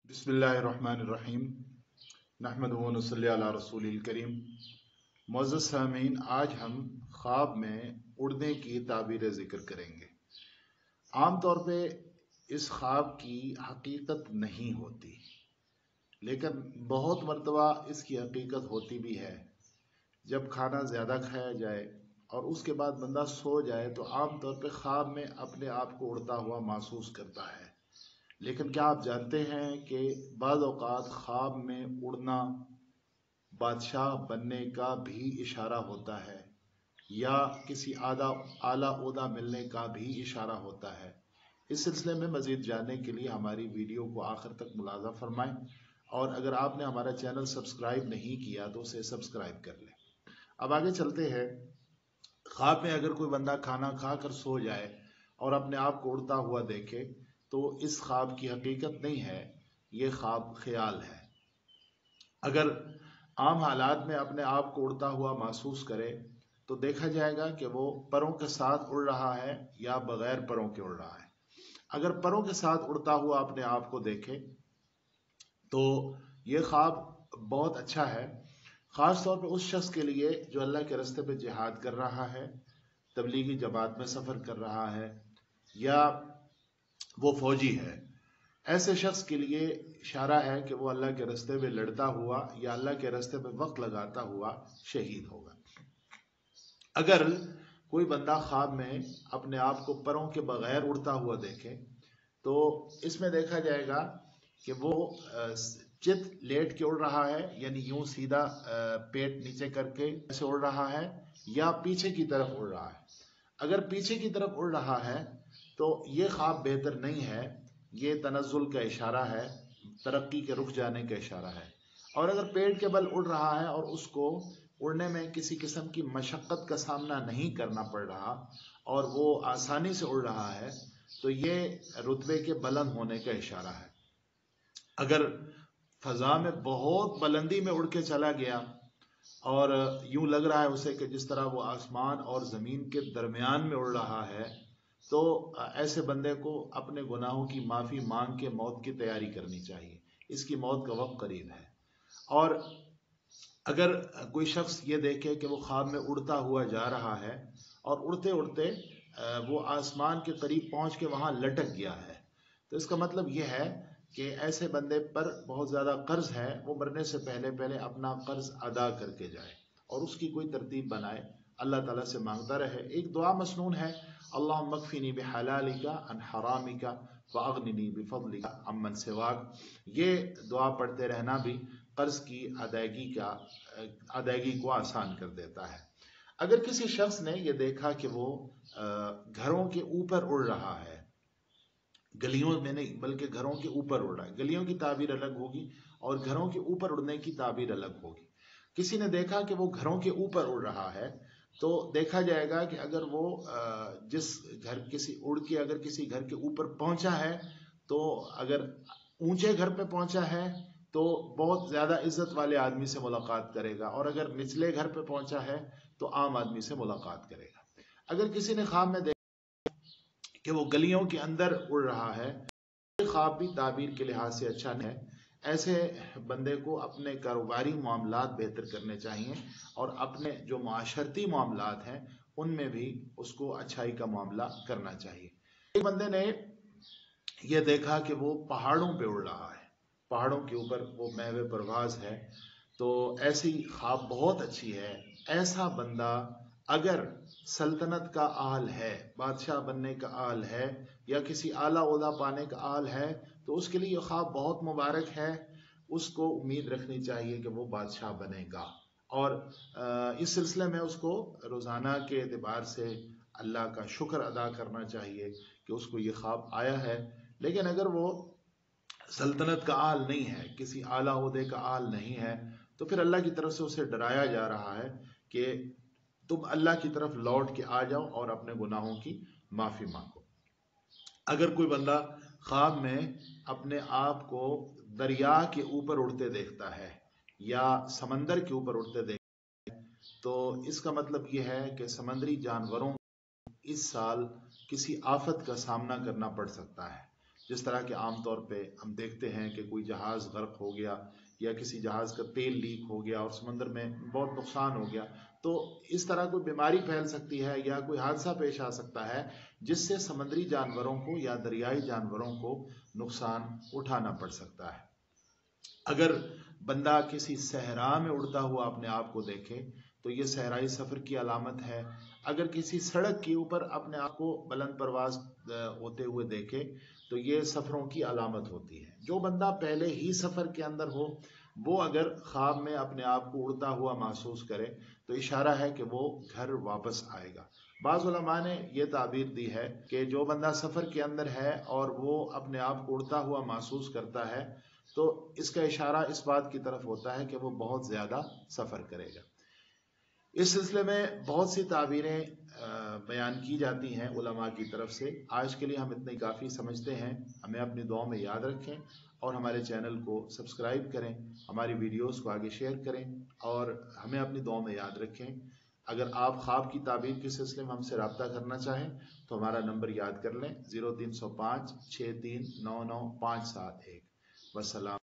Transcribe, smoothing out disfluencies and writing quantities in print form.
बिस्मिल्लाहिर्रहमानिर्रहीम नहमदुहु व नसल्ली अला रसूलिल करीम। मुअज़्ज़ज़ सामीन, आज हम ख्वाब में उड़ने की ताबीर ज़िक्र करेंगे। आम तौर पे इस ख्वाब की हकीकत नहीं होती, लेकिन बहुत मर्तबा इसकी हकीकत होती भी है। जब खाना ज़्यादा खाया जाए और उसके बाद बंदा सो जाए तो आम तौर पे ख्वाब में अपने आप को उड़ता हुआ महसूस करता है। लेकिन क्या आप जानते हैं कि बाज़ औक़ात ख्वाब में उड़ना बादशाह बनने का भी इशारा होता है या किसी आला ओहदा मिलने का भी इशारा होता है। इस सिलसिले में मज़ीद जानने के लिए हमारी वीडियो को आखिर तक मुलाज़ा फरमाएं, और अगर आपने हमारा चैनल सब्सक्राइब नहीं किया तो उसे सब्सक्राइब कर लें। अब आगे चलते हैं। ख्वाब में अगर कोई बंदा खाना खा कर सो जाए और अपने आप को उड़ता हुआ देखे तो इस ख्वाब की हकीकत नहीं है, ये ख्वाब ख्याल है। अगर आम हालात में अपने आप को उड़ता हुआ महसूस करे तो देखा जाएगा कि वो परों के साथ उड़ रहा है या बगैर परों के उड़ रहा है। अगर परों के साथ उड़ता हुआ अपने आप को देखे तो ये ख्वाब बहुत अच्छा है, ख़ास तौर पर उस शख्स के लिए जो अल्लाह के रास्ते पे जिहाद कर रहा है, तबलीगी जमात में सफ़र कर रहा है या वो फौजी है। ऐसे शख्स के लिए इशारा है कि वो अल्लाह के रास्ते में लड़ता हुआ या अल्लाह के रास्ते में वक्त लगाता हुआ शहीद होगा। अगर कोई बंदा ख्वाब में अपने आप को परों के बगैर उड़ता हुआ देखे तो इसमें देखा जाएगा कि वो चित लेट के उड़ रहा है, यानी यूं सीधा पेट नीचे करके ऐसे उड़ रहा है, या पीछे की तरफ उड़ रहा है। अगर पीछे की तरफ उड़ रहा है तो ये ख्वाब बेहतर नहीं है, ये तनज़्ज़ुल का इशारा है, तरक्की के रुख जाने का इशारा है। और अगर पेट के बल उड़ रहा है और उसको उड़ने में किसी किस्म की मशक्क़त का सामना नहीं करना पड़ रहा और वो आसानी से उड़ रहा है तो ये रुतबे के बुलंद होने का इशारा है। अगर फ़ज़ा में बहुत बुलंदी में उड़ के चला गया और यूं लग रहा है उसे कि जिस तरह वो आसमान और ज़मीन के दरमियान में उड़ रहा है, तो ऐसे बंदे को अपने गुनाहों की माफ़ी मांग के मौत की तैयारी करनी चाहिए। इसकी मौत का वक्त करीब है। और अगर कोई शख्स ये देखे कि वो ख्वाब में उड़ता हुआ जा रहा है और उड़ते उड़ते वो आसमान के करीब पहुंच के वहां लटक गया है, तो इसका मतलब ये है कि ऐसे बंदे पर बहुत ज़्यादा कर्ज है, वो मरने से पहले पहले अपना कर्ज अदा करके जाए और उसकी कोई तरतीब बनाए, अल्लाह ताला से मांगता रहे। एक दुआ मसनून है, अल्लाहुम्मा मकफिनी बिहलालिका अन हरामिका व अगनिनी बिफضलिका अम्मन सिवाक। ये दुआ पढ़ते रहना भी कर्ज की अदायगी को आसान कर देता है। अगर किसी शख्स ने यह देखा कि वो घरों के ऊपर उड़ रहा है, गलियों में नहीं बल्कि घरों के ऊपर उड़ रहा है, गलियों की ताबीर अलग होगी और घरों के ऊपर उड़ने की ताबीर अलग होगी। किसी ने देखा कि वो घरों के ऊपर उड़ रहा है तो देखा जाएगा कि अगर वो जिस घर किसी उड़ के अगर किसी घर के ऊपर पहुंचा है तो अगर ऊंचे घर पे पहुंचा है तो बहुत ज्यादा इज्जत वाले आदमी से मुलाकात करेगा, और अगर निचले घर पे पहुंचा है तो आम आदमी से मुलाकात करेगा। अगर किसी ने ख्वाब में देखा कि वो गलियों के अंदर उड़ रहा है, ख्वाब भी ताबीर के लिहाज से अच्छा नहीं है। ऐसे बंदे को अपने कारोबारी मामलात बेहतर करने चाहिए और अपने जो माशरती मामलात हैं उनमें भी उसको अच्छाई का मामला करना चाहिए। एक बंदे ने यह देखा कि वो पहाड़ों पे उड़ रहा है, पहाड़ों के ऊपर वो महवे परवाज है, तो ऐसी ख्वाब बहुत अच्छी है। ऐसा बंदा अगर सल्तनत का आल है, बादशाह बनने का आल है या किसी आला ओहदा पाने का आल है तो उसके लिए यह ख्वाब बहुत मुबारक है। उसको उम्मीद रखनी चाहिए कि वो बादशाह बनेगा, और इस सिलसिले में उसको रोज़ाना के एतबार से अल्लाह का शुक्र अदा करना चाहिए कि उसको ये ख्वाब आया है। लेकिन अगर वो सल्तनत का आल नहीं है, किसी आला ओहदे का आल नहीं है, तो फिर अल्लाह की तरफ से उसे डराया जा रहा है कि तुम अल्लाह की तरफ लौट के आ जाओ और अपने गुनाहों की माफ़ी मांगो। अगर कोई बंदा ख्वाब में अपने आप को दरिया के ऊपर उड़ते देखता है या समंदर के ऊपर उड़ते देखता है तो इसका मतलब यह है कि समंदरी जानवरों इस साल किसी आफत का सामना करना पड़ सकता है। जिस तरह के आम तौर पे हम देखते हैं कि कोई जहाज़ गर्क हो गया या किसी जहाज़ का तेल लीक हो गया और समंदर में बहुत नुकसान हो गया, तो इस तरह कोई बीमारी फैल सकती है या कोई हादसा पेश आ सकता है जिससे समुद्री जानवरों को या दरियाई जानवरों को नुकसान उठाना पड़ सकता है। अगर बंदा किसी सहरा में उड़ता हुआ अपने आप को देखे तो ये सहराई सफर की अलामत है। अगर किसी सड़क के ऊपर अपने आप को बुलंद परवाज होते हुए देखे तो ये सफरों की अलामत होती है। जो बंदा पहले ही सफर के अंदर हो वो अगर ख्वाब में अपने आप को उड़ता हुआ महसूस करे तो इशारा है कि वो घर वापस आएगा। बाज़ उलमा ने यह ताबीर दी है कि जो बंदा सफर के अंदर है और वो अपने आप को उड़ता हुआ महसूस करता है तो इसका इशारा इस बात की तरफ होता है कि वो बहुत ज्यादा सफर करेगा। इस सिलसिले में बहुत सी ताबीरें बयान की जाती हैं उलमा की तरफ से। आज के लिए हम इतने काफ़ी समझते हैं। हमें अपनी दुआ में याद रखें और हमारे चैनल को सब्सक्राइब करें, हमारी वीडियोस को आगे शेयर करें और हमें अपनी दुआ में याद रखें। अगर आप ख्वाब की ताबीर के सिलसिले में हमसे रब्ता करना चाहें तो हमारा नंबर याद कर लें 0305 6399 571। वस्सलाम।